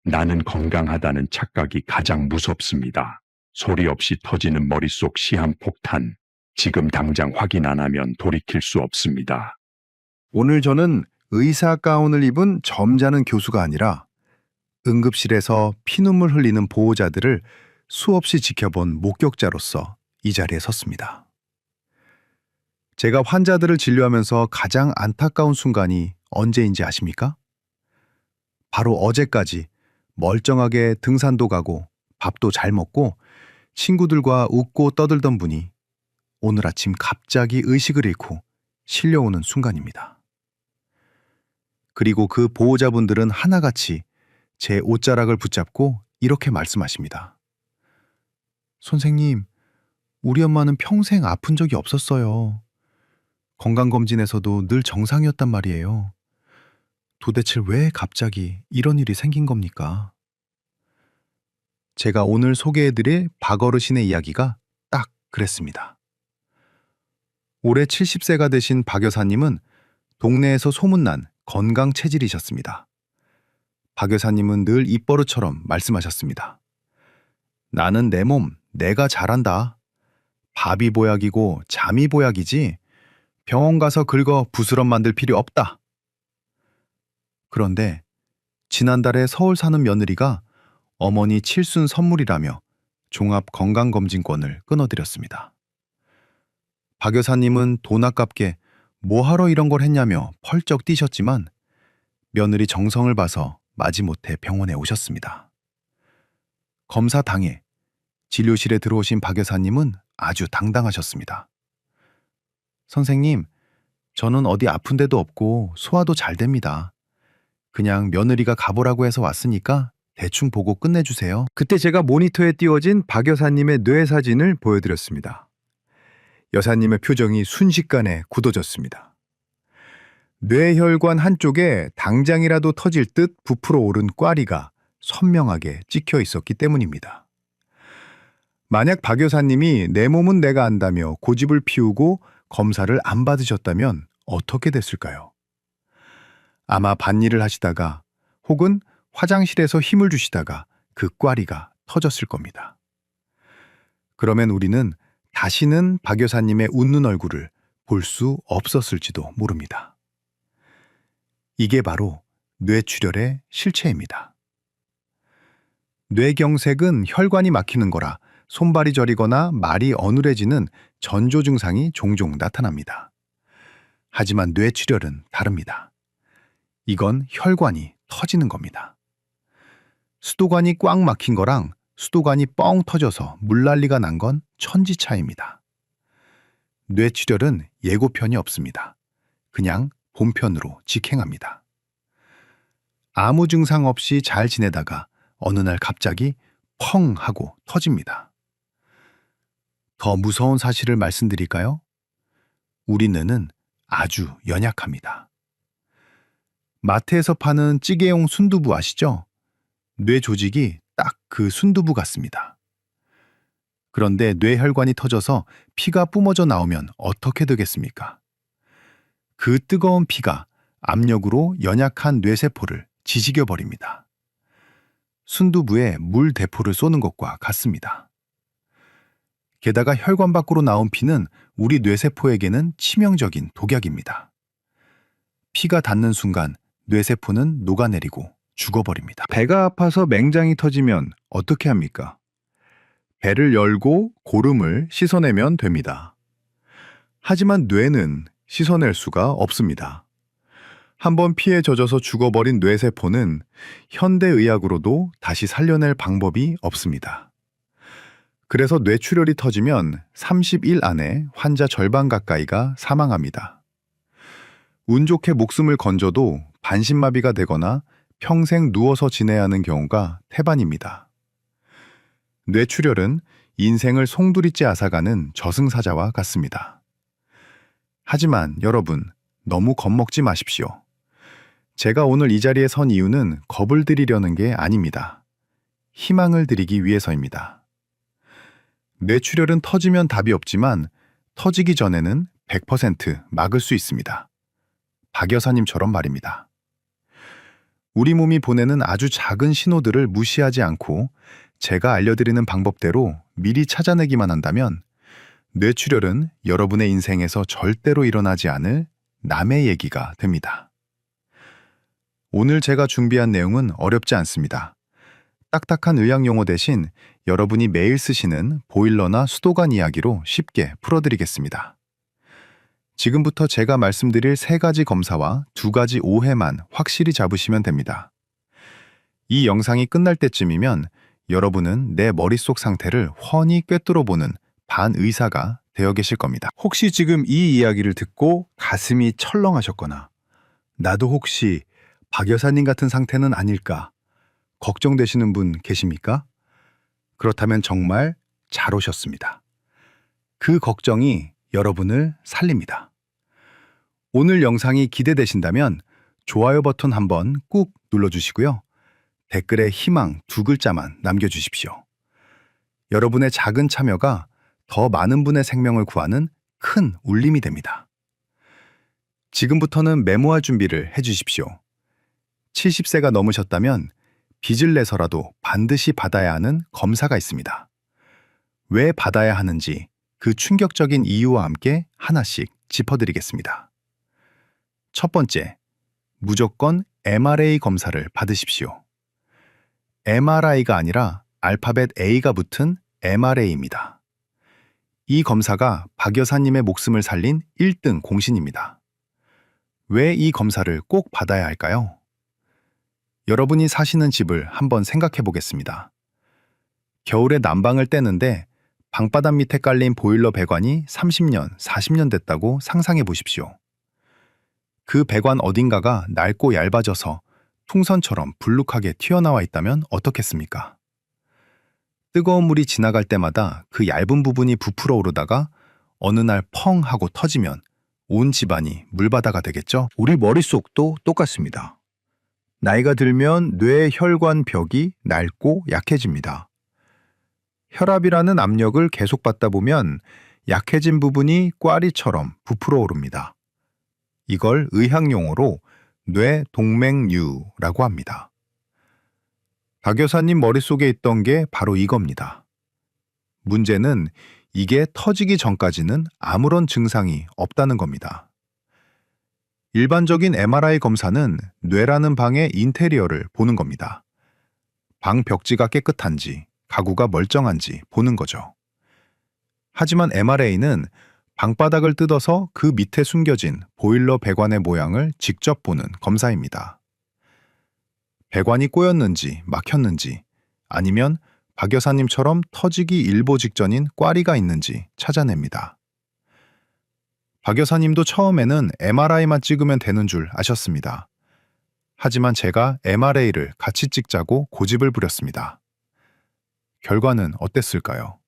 나는 건강하다는 착각이 가장 무섭습니다. 소리 없이 터지는 머릿속 시한폭탄. 지금 당장 확인 안 하면 돌이킬 수 없습니다. 오늘 저는 의사 가운을 입은 점잖은 교수가 아니라 응급실에서 피눈물 흘리는 보호자들을 수없이 지켜본 목격자로서 이 자리에 섰습니다. 제가 환자들을 진료하면서 가장 안타까운 순간이 언제인지 아십니까? 바로 어제까지 멀쩡하게 등산도 가고 밥도 잘 먹고 친구들과 웃고 떠들던 분이 오늘 아침 갑자기 의식을 잃고 실려오는 순간입니다. 그리고 그 보호자분들은 하나같이 제 옷자락을 붙잡고 이렇게 말씀하십니다. 선생님, 우리 엄마는 평생 아픈 적이 없었어요. 건강검진에서도 늘 정상이었단 말이에요. 도대체 왜 갑자기 이런 일이 생긴 겁니까? 제가 오늘 소개해드릴 박어르신의 이야기가 딱 그랬습니다. 올해 70세가 되신 박 여사님은 동네에서 소문난 건강 체질이셨습니다. 박 여사님은 늘 입버릇처럼 말씀하셨습니다. 나는 내 몸, 내가 잘한다. 밥이 보약이고 잠이 보약이지 병원 가서 긁어 부스럼 만들 필요 없다. 그런데 지난달에 서울 사는 며느리가 어머니 칠순 선물이라며 종합건강검진권을 끊어드렸습니다. 박 여사님은 돈 아깝게 뭐하러 이런 걸 했냐며 펄쩍 뛰셨지만 며느리 정성을 봐서 마지못해 병원에 오셨습니다. 검사 당일 진료실에 들어오신 박 여사님은 아주 당당하셨습니다. 선생님, 저는 어디 아픈 데도 없고 소화도 잘 됩니다. 그냥 며느리가 가보라고 해서 왔으니까 대충 보고 끝내주세요. 그때 제가 모니터에 띄워진 박 여사님의 뇌 사진을 보여드렸습니다. 여사님의 표정이 순식간에 굳어졌습니다. 뇌혈관 한쪽에 당장이라도 터질 듯 부풀어 오른 꽈리가 선명하게 찍혀 있었기 때문입니다. 만약 박 여사님이 내 몸은 내가 안다며 고집을 피우고 검사를 안 받으셨다면 어떻게 됐을까요? 아마 밭일을 하시다가 혹은 화장실에서 힘을 주시다가 그 꽈리가 터졌을 겁니다. 그러면 우리는 다시는 박 여사님의 웃는 얼굴을 볼 수 없었을지도 모릅니다. 이게 바로 뇌출혈의 실체입니다. 뇌경색은 혈관이 막히는 거라 손발이 저리거나 말이 어눌해지는 전조 증상이 종종 나타납니다. 하지만 뇌출혈은 다릅니다. 이건 혈관이 터지는 겁니다. 수도관이 꽉 막힌 거랑 수도관이 뻥 터져서 물난리가 난 건 천지차이입니다. 뇌출혈은 예고편이 없습니다. 그냥 본편으로 직행합니다. 아무 증상 없이 잘 지내다가 어느 날 갑자기 펑 하고 터집니다. 더 무서운 사실을 말씀드릴까요? 우리 뇌는 아주 연약합니다. 마트에서 파는 찌개용 순두부 아시죠? 뇌 조직이 딱 그 순두부 같습니다. 그런데 뇌혈관이 터져서 피가 뿜어져 나오면 어떻게 되겠습니까? 그 뜨거운 피가 압력으로 연약한 뇌세포를 지지겨 버립니다. 순두부에 물 대포를 쏘는 것과 같습니다. 게다가 혈관 밖으로 나온 피는 우리 뇌세포에게는 치명적인 독약입니다. 피가 닿는 순간 뇌세포는 녹아내리고 죽어버립니다. 배가 아파서 맹장이 터지면 어떻게 합니까? 배를 열고 고름을 씻어내면 됩니다. 하지만 뇌는 씻어낼 수가 없습니다. 한번 피에 젖어서 죽어버린 뇌세포는 현대의학으로도 다시 살려낼 방법이 없습니다. 그래서 뇌출혈이 터지면 30일 안에 환자 절반 가까이가 사망합니다. 운 좋게 목숨을 건져도 반신마비가 되거나 평생 누워서 지내야 하는 경우가 태반입니다. 뇌출혈은 인생을 송두리째 앗아가는 저승사자와 같습니다. 하지만 여러분, 너무 겁먹지 마십시오. 제가 오늘 이 자리에 선 이유는 겁을 드리려는 게 아닙니다. 희망을 드리기 위해서입니다. 뇌출혈은 터지면 답이 없지만 터지기 전에는 100% 막을 수 있습니다. 박 여사님처럼 말입니다. 우리 몸이 보내는 아주 작은 신호들을 무시하지 않고 제가 알려드리는 방법대로 미리 찾아내기만 한다면 뇌출혈은 여러분의 인생에서 절대로 일어나지 않을 남의 얘기가 됩니다. 오늘 제가 준비한 내용은 어렵지 않습니다. 딱딱한 의학 용어 대신 여러분이 매일 쓰시는 보일러나 수도관 이야기로 쉽게 풀어드리겠습니다. 지금부터 제가 말씀드릴 3가지 검사와 2가지 오해만 확실히 잡으시면 됩니다. 이 영상이 끝날 때쯤이면 여러분은 내 머릿속 상태를 훤히 꿰뚫어보는 반의사가 되어 계실 겁니다. 혹시 지금 이 이야기를 듣고 가슴이 철렁하셨거나 나도 혹시 박 여사님 같은 상태는 아닐까 걱정되시는 분 계십니까? 그렇다면 정말 잘 오셨습니다. 그 걱정이 여러분을 살립니다. 오늘 영상이 기대되신다면 좋아요 버튼 한번 꾹 눌러주시고요. 댓글에 희망 2글자만 남겨주십시오. 여러분의 작은 참여가 더 많은 분의 생명을 구하는 큰 울림이 됩니다. 지금부터는 메모할 준비를 해주십시오. 70세가 넘으셨다면 빚을 내서라도 반드시 받아야 하는 검사가 있습니다. 왜 받아야 하는지 그 충격적인 이유와 함께 하나씩 짚어드리겠습니다. 첫 번째, 무조건 MRA 검사를 받으십시오. MRI가 아니라 알파벳 A가 붙은 MRA입니다. 이 검사가 박 여사님의 목숨을 살린 1등 공신입니다. 왜 이 검사를 꼭 받아야 할까요? 여러분이 사시는 집을 한번 생각해 보겠습니다. 겨울에 난방을 떼는데 방바닥 밑에 깔린 보일러 배관이 30년, 40년 됐다고 상상해 보십시오. 그 배관 어딘가가 낡고 얇아져서 풍선처럼 불룩하게 튀어나와 있다면 어떻겠습니까? 뜨거운 물이 지나갈 때마다 그 얇은 부분이 부풀어 오르다가 어느 날 펑 하고 터지면 온 집안이 물바다가 되겠죠? 우리 머릿속도 똑같습니다. 나이가 들면 뇌 혈관 벽이 낡고 약해집니다. 혈압이라는 압력을 계속 받다 보면 약해진 부분이 꽈리처럼 부풀어 오릅니다. 이걸 의학용어로 뇌동맥류라고 합니다. 박 여사님 머릿속에 있던 게 바로 이겁니다. 문제는 이게 터지기 전까지는 아무런 증상이 없다는 겁니다. 일반적인 MRI 검사는 뇌라는 방의 인테리어를 보는 겁니다. 방 벽지가 깨끗한지, 가구가 멀쩡한지 보는 거죠. 하지만 MRA는 방바닥을 뜯어서 그 밑에 숨겨진 보일러 배관의 모양을 직접 보는 검사입니다. 배관이 꼬였는지 막혔는지 아니면 박 여사님처럼 터지기 일보 직전인 꽈리가 있는지 찾아냅니다. 박 여사님도 처음에는 MRI만 찍으면 되는 줄 아셨습니다. 하지만 제가 MRA를 같이 찍자고 고집을 부렸습니다. 결과는 어땠을까요?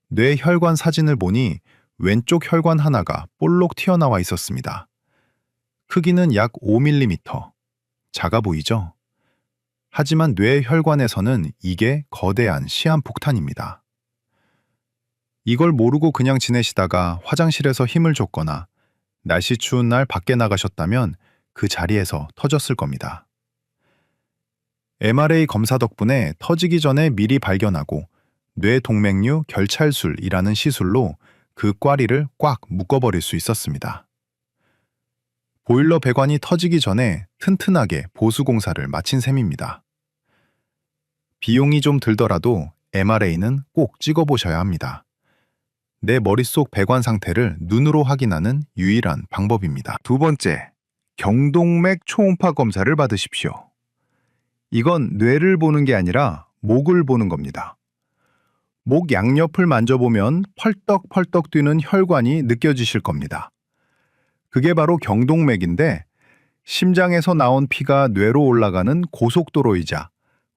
뇌 혈관 사진을 보니 왼쪽 혈관 하나가 볼록 튀어나와 있었습니다. 크기는 약 5mm. 작아 보이죠? 하지만 뇌 혈관에서는 이게 거대한 시한폭탄입니다. 이걸 모르고 그냥 지내시다가 화장실에서 힘을 줬거나 날씨 추운 날 밖에 나가셨다면 그 자리에서 터졌을 겁니다. MRA 검사 덕분에 터지기 전에 미리 발견하고 뇌동맥류 결찰술이라는 시술로 그 꽈리를 꽉 묶어버릴 수 있었습니다. 보일러 배관이 터지기 전에 튼튼하게 보수공사를 마친 셈입니다. 비용이 좀 들더라도 MRA는 꼭 찍어보셔야 합니다. 내 머릿속 배관 상태를 눈으로 확인하는 유일한 방법입니다. 두 번째, 경동맥 초음파 검사를 받으십시오. 이건 뇌를 보는 게 아니라 목을 보는 겁니다. 목 양옆을 만져보면 펄떡펄떡 뛰는 혈관이 느껴지실 겁니다. 그게 바로 경동맥인데 심장에서 나온 피가 뇌로 올라가는 고속도로이자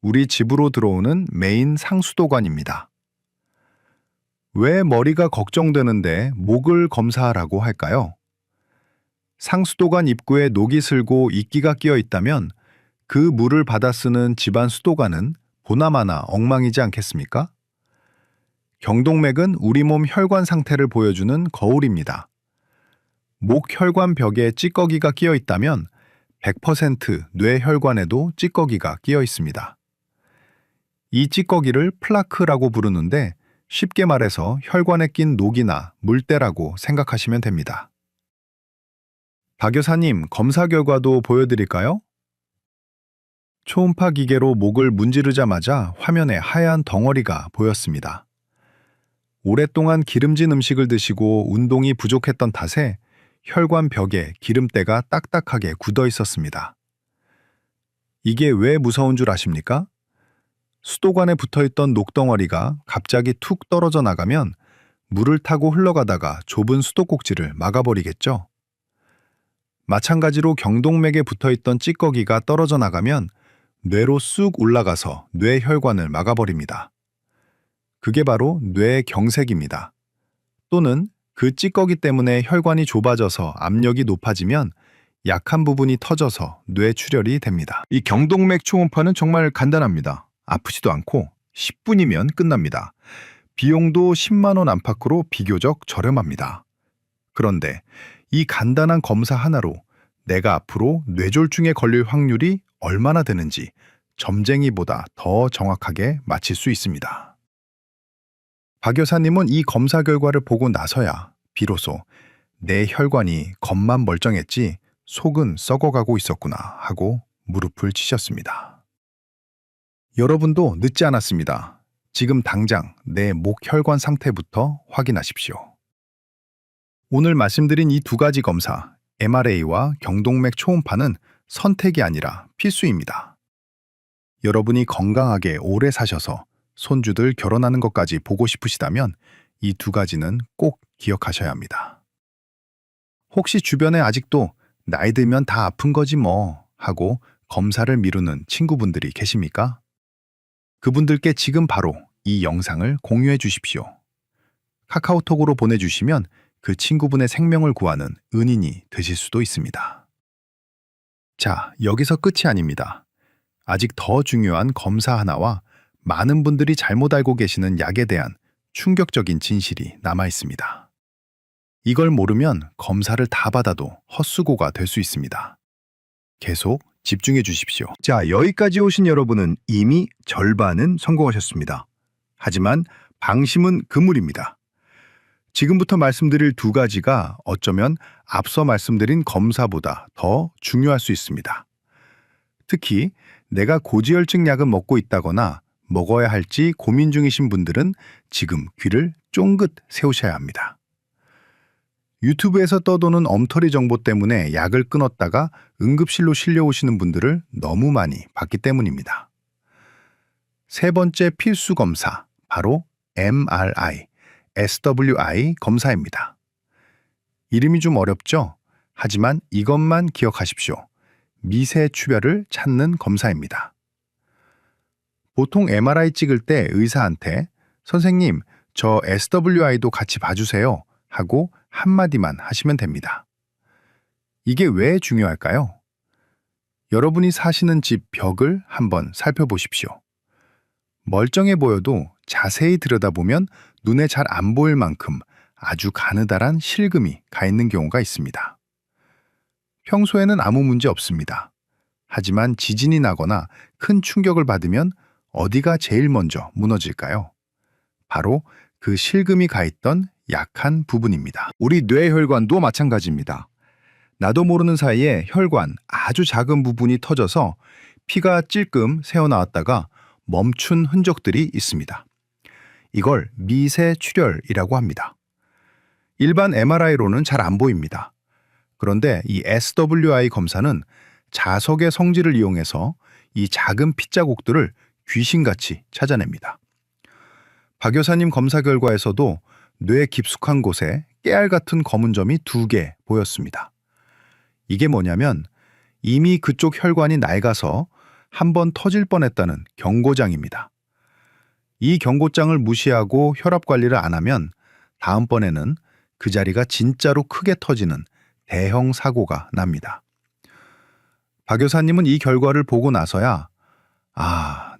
우리 집으로 들어오는 메인 상수도관입니다. 왜 머리가 걱정되는데 목을 검사하라고 할까요? 상수도관 입구에 녹이 슬고 이끼가 끼어 있다면 그 물을 받아 쓰는 집안 수도관은 보나마나 엉망이지 않겠습니까? 경동맥은 우리 몸 혈관 상태를 보여주는 거울입니다. 목 혈관 벽에 찌꺼기가 끼어 있다면 100% 뇌혈관에도 찌꺼기가 끼어 있습니다. 이 찌꺼기를 플라크라고 부르는데 쉽게 말해서 혈관에 낀 녹이나 물때라고 생각하시면 됩니다. 박 여사님, 검사 결과도 보여드릴까요? 초음파 기계로 목을 문지르자마자 화면에 하얀 덩어리가 보였습니다. 오랫동안 기름진 음식을 드시고 운동이 부족했던 탓에 혈관 벽에 기름때가 딱딱하게 굳어 있었습니다. 이게 왜 무서운 줄 아십니까? 수도관에 붙어있던 녹덩어리가 갑자기 툭 떨어져 나가면 물을 타고 흘러가다가 좁은 수도꼭지를 막아버리겠죠. 마찬가지로 경동맥에 붙어있던 찌꺼기가 떨어져 나가면 뇌로 쑥 올라가서 뇌혈관을 막아버립니다. 그게 바로 뇌경색입니다. 또는 그 찌꺼기 때문에 혈관이 좁아져서 압력이 높아지면 약한 부분이 터져서 뇌출혈이 됩니다. 이 경동맥 초음파는 정말 간단합니다. 아프지도 않고 10분이면 끝납니다. 비용도 10만 원 안팎으로 비교적 저렴합니다. 그런데 이 간단한 검사 하나로 내가 앞으로 뇌졸중에 걸릴 확률이 얼마나 되는지 점쟁이보다 더 정확하게 맞힐 수 있습니다. 박 여사님은 이 검사 결과를 보고 나서야 비로소 내 혈관이 겉만 멀쩡했지 속은 썩어가고 있었구나 하고 무릎을 치셨습니다. 여러분도 늦지 않았습니다. 지금 당장 내 목 혈관 상태부터 확인하십시오. 오늘 말씀드린 이 두 가지 검사, MRA와 경동맥 초음파는 선택이 아니라 필수입니다. 여러분이 건강하게 오래 사셔서 손주들 결혼하는 것까지 보고 싶으시다면 이 두 가지는 꼭 기억하셔야 합니다. 혹시 주변에 아직도 나이 들면 다 아픈 거지 뭐 하고 검사를 미루는 친구분들이 계십니까? 그분들께 지금 바로 이 영상을 공유해 주십시오. 카카오톡으로 보내주시면 그 친구분의 생명을 구하는 은인이 되실 수도 있습니다. 자, 여기서 끝이 아닙니다. 아직 더 중요한 검사 하나와 많은 분들이 잘못 알고 계시는 약에 대한 충격적인 진실이 남아 있습니다. 이걸 모르면 검사를 다 받아도 헛수고가 될 수 있습니다. 계속 집중해 주십시오. 자, 여기까지 오신 여러분은 이미 절반은 성공하셨습니다. 하지만 방심은 금물입니다. 지금부터 말씀드릴 두 가지가 어쩌면 앞서 말씀드린 검사보다 더 중요할 수 있습니다. 특히 내가 고지혈증 약을 먹고 있다거나 먹어야 할지 고민 중이신 분들은 지금 귀를 쫑긋 세우셔야 합니다. 유튜브에서 떠도는 엉터리 정보 때문에 약을 끊었다가 응급실로 실려오시는 분들을 너무 많이 봤기 때문입니다. 세 번째 필수 검사, 바로 MRI, SWI 검사입니다. 이름이 좀 어렵죠? 하지만 이것만 기억하십시오. 미세추별을 찾는 검사입니다. 보통 MRI 찍을 때 의사한테 선생님, 저 SWI도 같이 봐주세요 하고 한마디만 하시면 됩니다. 이게 왜 중요할까요? 여러분이 사시는 집 벽을 한번 살펴보십시오. 멀쩡해 보여도 자세히 들여다보면 눈에 잘 안 보일 만큼 아주 가느다란 실금이 가 있는 경우가 있습니다. 평소에는 아무 문제 없습니다. 하지만 지진이 나거나 큰 충격을 받으면 어디가 제일 먼저 무너질까요? 바로 그 실금이 가 있던 약한 부분입니다. 우리 뇌혈관도 마찬가지입니다. 나도 모르는 사이에 혈관 아주 작은 부분이 터져서 피가 찔끔 새어나왔다가 멈춘 흔적들이 있습니다. 이걸 미세출혈이라고 합니다. 일반 MRI로는 잘 안 보입니다. 그런데 이 SWI 검사는 자석의 성질을 이용해서 이 작은 핏자국들을 귀신같이 찾아냅니다. 박 여사님 검사 결과에서도 뇌 깊숙한 곳에 깨알 같은 검은 점이 2개 보였습니다. 이게 뭐냐면 이미 그쪽 혈관이 낡아서 한번 터질 뻔했다는 경고장입니다. 이 경고장을 무시하고 혈압 관리를 안 하면 다음번에는 그 자리가 진짜로 크게 터지는 대형 사고가 납니다. 박 여사님은 이 결과를 보고 나서야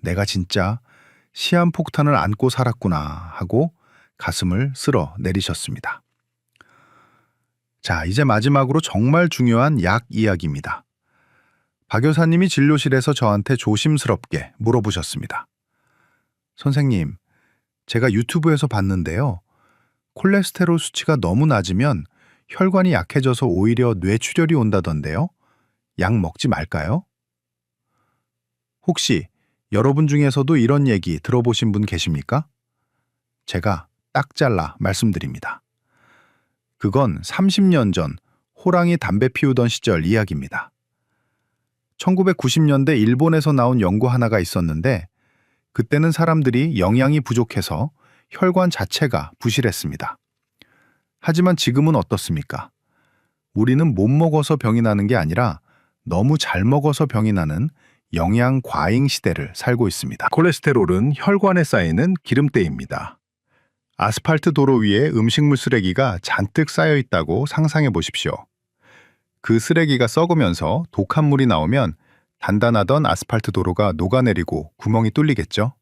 내가 진짜 시한폭탄을 안고 살았구나 하고 가슴을 쓸어 내리셨습니다. 자, 이제 마지막으로 정말 중요한 약 이야기입니다. 박 여사님이 진료실에서 저한테 조심스럽게 물어보셨습니다. 선생님, 제가 유튜브에서 봤는데요. 콜레스테롤 수치가 너무 낮으면 혈관이 약해져서 오히려 뇌출혈이 온다던데요. 약 먹지 말까요? 혹시 여러분 중에서도 이런 얘기 들어보신 분 계십니까? 제가 딱 잘라 말씀드립니다. 그건 30년 전 호랑이 담배 피우던 시절 이야기입니다. 1990년대 일본에서 나온 연구 하나가 있었는데 그때는 사람들이 영양이 부족해서 혈관 자체가 부실했습니다. 하지만 지금은 어떻습니까? 우리는 못 먹어서 병이 나는 게 아니라 너무 잘 먹어서 병이 나는 영양 과잉 시대를 살고 있습니다. 콜레스테롤은 혈관에 쌓이는 기름때입니다. 아스팔트 도로 위에 음식물 쓰레기가 잔뜩 쌓여 있다고 상상해 보십시오. 그 쓰레기가 썩으면서 독한 물이 나오면 단단하던 아스팔트 도로가 녹아내리고 구멍이 뚫리겠죠?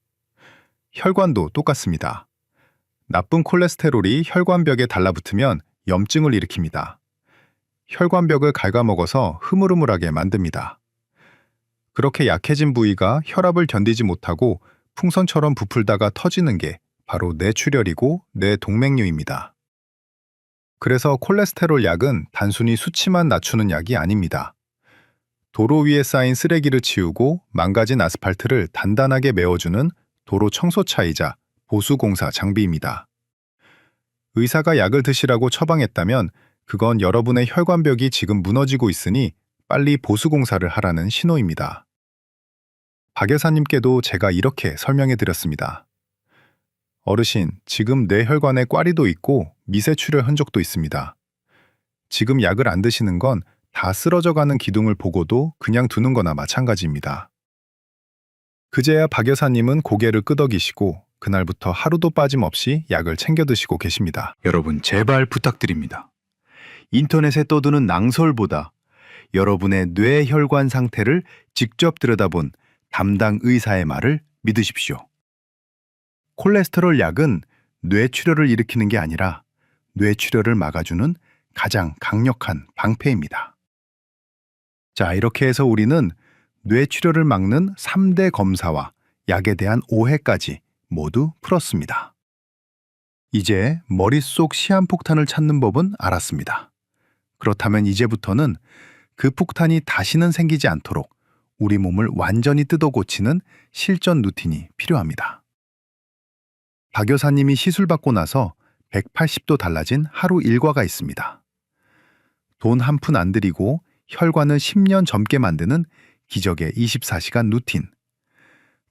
혈관도 똑같습니다. 나쁜 콜레스테롤이 혈관벽에 달라붙으면 염증을 일으킵니다. 혈관벽을 갉아먹어서 흐물흐물하게 만듭니다. 그렇게 약해진 부위가 혈압을 견디지 못하고 풍선처럼 부풀다가 터지는 게 바로 뇌출혈이고 뇌동맥류입니다. 그래서 콜레스테롤 약은 단순히 수치만 낮추는 약이 아닙니다. 도로 위에 쌓인 쓰레기를 치우고 망가진 아스팔트를 단단하게 메워주는 도로 청소차이자 보수공사 장비입니다. 의사가 약을 드시라고 처방했다면 그건 여러분의 혈관벽이 지금 무너지고 있으니 빨리 보수공사를 하라는 신호입니다. 박 여사님께도 제가 이렇게 설명해 드렸습니다. 어르신, 지금 뇌 혈관에 꽈리도 있고 미세출혈 흔적도 있습니다. 지금 약을 안 드시는 건 다 쓰러져가는 기둥을 보고도 그냥 두는 거나 마찬가지입니다. 그제야 박 여사님은 고개를 끄덕이시고 그날부터 하루도 빠짐없이 약을 챙겨 드시고 계십니다. 여러분, 제발 부탁드립니다. 인터넷에 떠드는 낭설보다 여러분의 뇌혈관 상태를 직접 들여다본 담당 의사의 말을 믿으십시오. 콜레스테롤 약은 뇌출혈을 일으키는 게 아니라 뇌출혈을 막아주는 가장 강력한 방패입니다. 자, 이렇게 해서 우리는 뇌출혈을 막는 3대 검사와 약에 대한 오해까지 모두 풀었습니다. 이제 머릿속 시한폭탄을 찾는 법은 알았습니다. 그렇다면 이제부터는 그 폭탄이 다시는 생기지 않도록 우리 몸을 완전히 뜯어 고치는 실전 루틴이 필요합니다. 박 여사님이 시술받고 나서 180도 달라진 하루 일과가 있습니다. 돈 한 푼 안 들이고 혈관을 10년 젊게 만드는 기적의 24시간 루틴.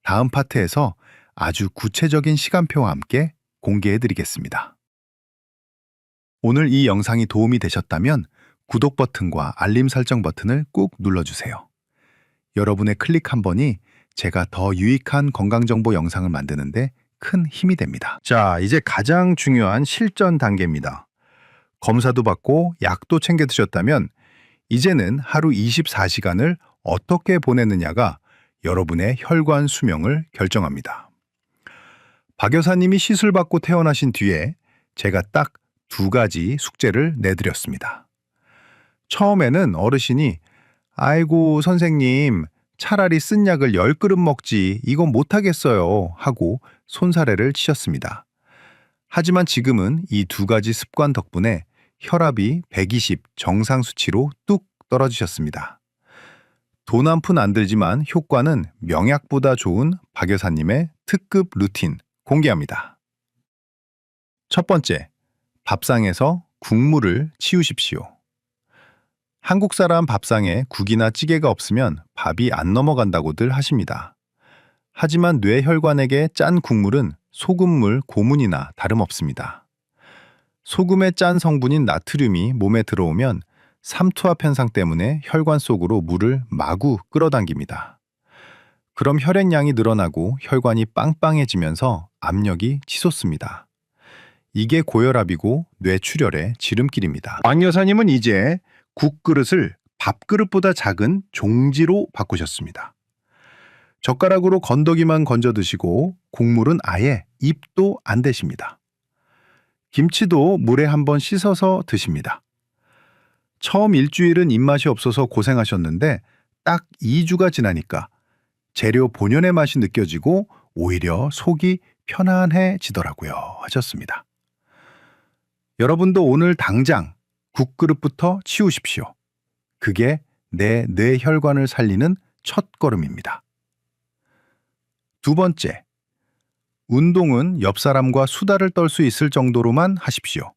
다음 파트에서 아주 구체적인 시간표와 함께 공개해드리겠습니다. 오늘 이 영상이 도움이 되셨다면 구독 버튼과 알림 설정 버튼을 꾹 눌러주세요. 여러분의 클릭 한 번이 제가 더 유익한 건강정보 영상을 만드는데 큰 힘이 됩니다. 자, 이제 가장 중요한 실전 단계입니다. 검사도 받고 약도 챙겨 드셨다면 이제는 하루 24시간을 어떻게 보내느냐가 여러분의 혈관 수명을 결정합니다. 박 여사님이 시술받고 퇴원하신 뒤에 제가 딱 2가지 숙제를 내드렸습니다. 처음에는 어르신이 아이고 선생님, 차라리 쓴 약을 10그릇 먹지 이건 못하겠어요 하고 손사래를 치셨습니다. 하지만 지금은 이 2가지 습관 덕분에 혈압이 120 정상 수치로 뚝 떨어지셨습니다. 돈 한 푼 안 들지만 효과는 명약보다 좋은 박 여사님의 특급 루틴 공개합니다. 첫 번째, 밥상에서 국물을 치우십시오. 한국 사람 밥상에 국이나 찌개가 없으면 밥이 안 넘어간다고들 하십니다. 하지만 뇌혈관에게 짠 국물은 소금물 고문이나 다름없습니다. 소금의 짠 성분인 나트륨이 몸에 들어오면 삼투압 현상 때문에 혈관 속으로 물을 마구 끌어당깁니다. 그럼 혈액량이 늘어나고 혈관이 빵빵해지면서 압력이 치솟습니다. 이게 고혈압이고 뇌출혈의 지름길입니다. 박 여사님은 이제 국그릇을 밥그릇보다 작은 종지로 바꾸셨습니다. 젓가락으로 건더기만 건져 드시고 국물은 아예 입도 안 대십니다. 김치도 물에 한번 씻어서 드십니다. 처음 일주일은 입맛이 없어서 고생하셨는데 딱 2주가 지나니까 재료 본연의 맛이 느껴지고 오히려 속이 편안해지더라고요. 하셨습니다. 여러분도 오늘 당장 국그릇부터 치우십시오. 그게 내 뇌혈관을 살리는 첫 걸음입니다. 두 번째, 운동은 옆 사람과 수다를 떨 수 있을 정도로만 하십시오.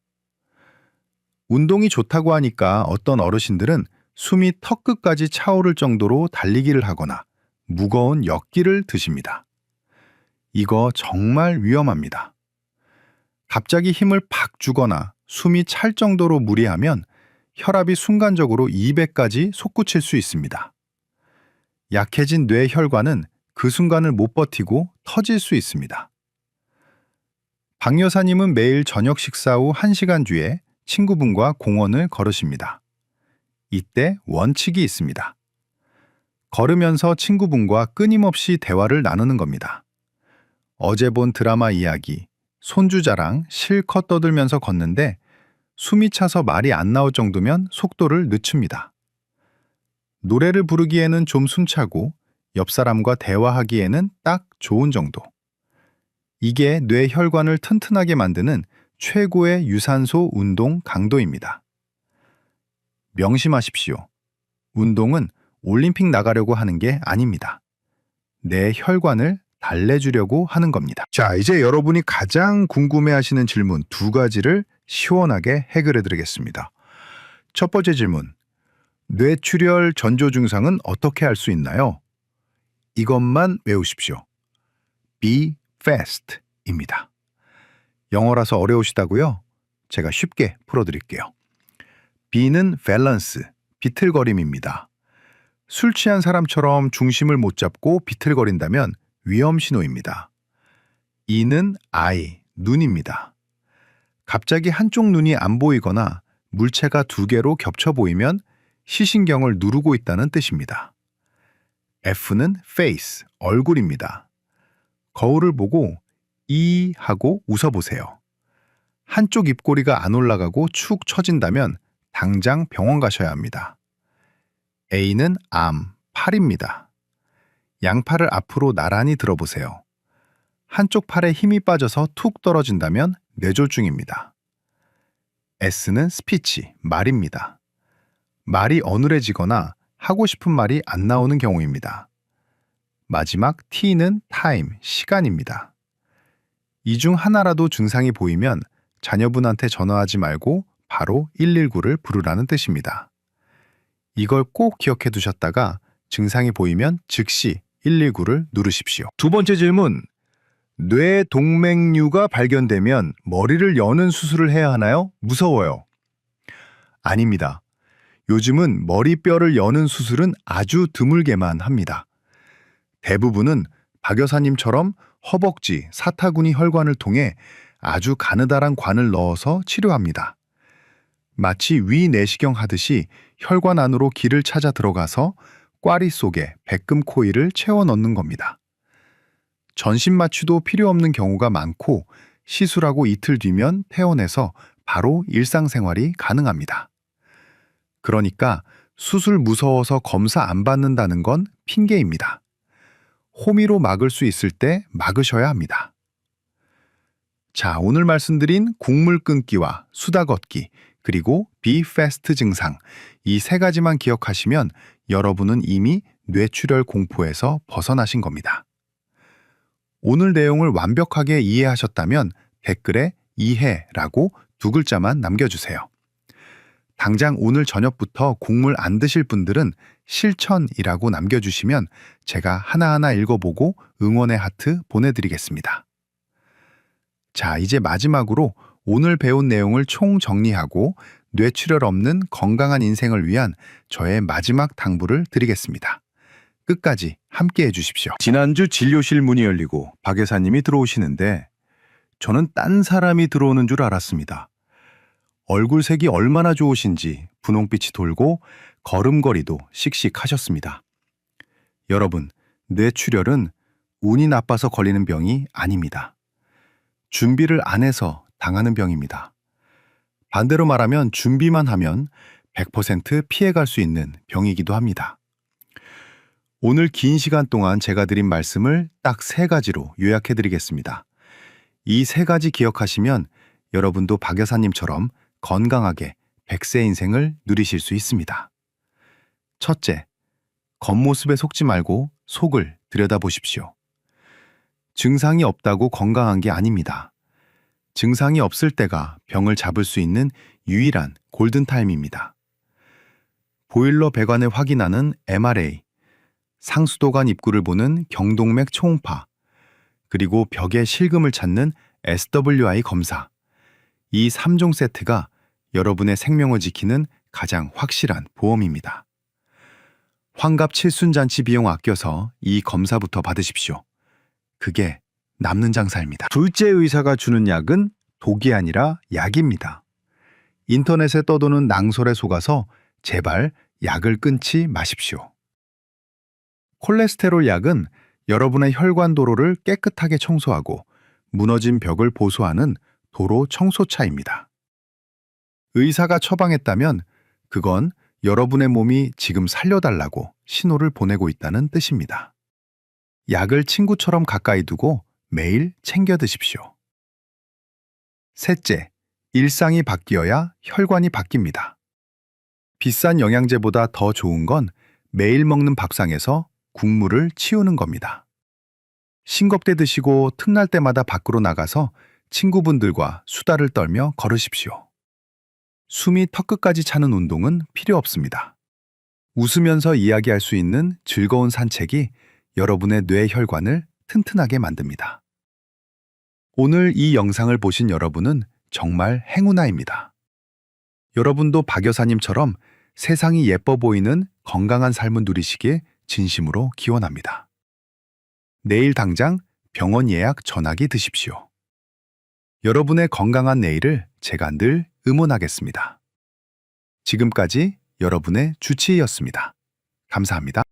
운동이 좋다고 하니까 어떤 어르신들은 숨이 턱끝까지 차오를 정도로 달리기를 하거나 무거운 역기를 드십니다. 이거 정말 위험합니다. 갑자기 힘을 팍 주거나 숨이 찰 정도로 무리하면 혈압이 순간적으로 200까지 솟구칠 수 있습니다. 약해진 뇌혈관은 그 순간을 못 버티고 터질 수 있습니다. 박 여사님은 매일 저녁 식사 후 1시간 뒤에 친구분과 공원을 걸으십니다. 이때 원칙이 있습니다. 걸으면서 친구분과 끊임없이 대화를 나누는 겁니다. 어제 본 드라마 이야기, 손주 자랑 실컷 떠들면서 걷는데 숨이 차서 말이 안 나올 정도면 속도를 늦춥니다. 노래를 부르기에는 좀 숨차고 옆 사람과 대화하기에는 딱 좋은 정도. 이게 뇌혈관을 튼튼하게 만드는 최고의 유산소 운동 강도입니다. 명심하십시오. 운동은 올림픽 나가려고 하는 게 아닙니다. 내 혈관을 달래주려고 하는 겁니다. 자, 이제 여러분이 가장 궁금해하시는 질문 2가지를 시원하게 해결해 드리겠습니다. 첫 번째 질문, 뇌출혈 전조 증상은 어떻게 알 수 있나요? 이것만 외우십시오. Be fast입니다. 영어라서 어려우시다고요? 제가 쉽게 풀어드릴게요. B는 밸런스, 비틀거림입니다. 술 취한 사람처럼 중심을 못 잡고 비틀거린다면 위험 신호입니다. E는 eye, 눈입니다. 갑자기 한쪽 눈이 안 보이거나 물체가 2개로 겹쳐 보이면 시신경을 누르고 있다는 뜻입니다. F는 face, 얼굴입니다. 거울을 보고 이 하고 웃어보세요. 한쪽 입꼬리가 안 올라가고 축 처진다면 당장 병원 가셔야 합니다. A는 arm, 팔입니다. 양팔을 앞으로 나란히 들어보세요. 한쪽 팔에 힘이 빠져서 툭 떨어진다면 뇌졸중입니다. S는 speech, 말입니다. 말이 어눌해지거나 하고 싶은 말이 안 나오는 경우입니다. 마지막 T는 time, 시간입니다. 이 중 하나라도 증상이 보이면 자녀분한테 전화하지 말고 바로 119를 부르라는 뜻입니다. 이걸 꼭 기억해 두셨다가 증상이 보이면 즉시 119를 누르십시오. 두 번째 질문, 뇌동맥류가 발견되면 머리를 여는 수술을 해야 하나요? 무서워요. 아닙니다. 요즘은 머리뼈를 여는 수술은 아주 드물게만 합니다. 대부분은 박 여사님처럼 허벅지, 사타구니 혈관을 통해 아주 가느다란 관을 넣어서 치료합니다. 마치 위내시경 하듯이 혈관 안으로 길을 찾아 들어가서 꽈리 속에 백금 코일을 채워 넣는 겁니다. 전신 마취도 필요 없는 경우가 많고 시술하고 이틀 뒤면 퇴원해서 바로 일상생활이 가능합니다. 그러니까 수술 무서워서 검사 안 받는다는 건 핑계입니다. 호미로 막을 수 있을 때 막으셔야 합니다. 자, 오늘 말씀드린 국물 끊기와 수다 걷기, 그리고 Be fast 증상, 이 3가지만 기억하시면 여러분은 이미 뇌출혈 공포에서 벗어나신 겁니다. 오늘 내용을 완벽하게 이해하셨다면 댓글에 이해라고 2글자만 남겨주세요. 당장 오늘 저녁부터 국물 안 드실 분들은 실천이라고 남겨주시면 제가 하나하나 읽어보고 응원의 하트 보내드리겠습니다. 자, 이제 마지막으로 오늘 배운 내용을 총정리하고 뇌출혈 없는 건강한 인생을 위한 저의 마지막 당부를 드리겠습니다. 끝까지 함께 해주십시오. 지난주 진료실 문이 열리고 박 여사님이 들어오시는데 저는 딴 사람이 들어오는 줄 알았습니다. 얼굴색이 얼마나 좋으신지 분홍빛이 돌고 걸음걸이도 씩씩하셨습니다. 여러분, 뇌출혈은 운이 나빠서 걸리는 병이 아닙니다. 준비를 안 해서 당하는 병입니다. 반대로 말하면 준비만 하면 100% 피해갈 수 있는 병이기도 합니다. 오늘 긴 시간 동안 제가 드린 말씀을 딱 3가지로 요약해 드리겠습니다. 이 3가지 기억하시면 여러분도 박 여사님처럼 건강하게 100세 인생을 누리실 수 있습니다. 첫째, 겉모습에 속지 말고 속을 들여다보십시오. 증상이 없다고 건강한 게 아닙니다. 증상이 없을 때가 병을 잡을 수 있는 유일한 골든타임입니다. 보일러 배관을 확인하는 MRA, 상수도관 입구를 보는 경동맥 초음파, 그리고 벽에 실금을 찾는 SWI 검사. 이 3종 세트가 여러분의 생명을 지키는 가장 확실한 보험입니다. 환갑 칠순잔치 비용 아껴서 이 검사부터 받으십시오. 그게 남는 장사입니다. 둘째 의사가 주는 약은 독이 아니라 약입니다. 인터넷에 떠도는 낭설에 속아서 제발 약을 끊지 마십시오. 콜레스테롤 약은 여러분의 혈관 도로를 깨끗하게 청소하고 무너진 벽을 보수하는 도로 청소차입니다. 의사가 처방했다면 그건 여러분의 몸이 지금 살려달라고 신호를 보내고 있다는 뜻입니다. 약을 친구처럼 가까이 두고 매일 챙겨 드십시오. 셋째, 일상이 바뀌어야 혈관이 바뀝니다. 비싼 영양제보다 더 좋은 건 매일 먹는 밥상에서 국물을 치우는 겁니다. 싱겁게 드시고 틈날 때마다 밖으로 나가서 친구분들과 수다를 떨며 걸으십시오. 숨이 턱끝까지 차는 운동은 필요 없습니다. 웃으면서 이야기할 수 있는 즐거운 산책이 여러분의 뇌 혈관을 튼튼하게 만듭니다. 오늘 이 영상을 보신 여러분은 정말 행운아입니다. 여러분도 박 여사님처럼 세상이 예뻐 보이는 건강한 삶을 누리시길 진심으로 기원합니다. 내일 당장 병원 예약 전화기 드십시오. 여러분의 건강한 내일을 제가 늘 응원하겠습니다. 지금까지 여러분의 주치의였습니다. 감사합니다.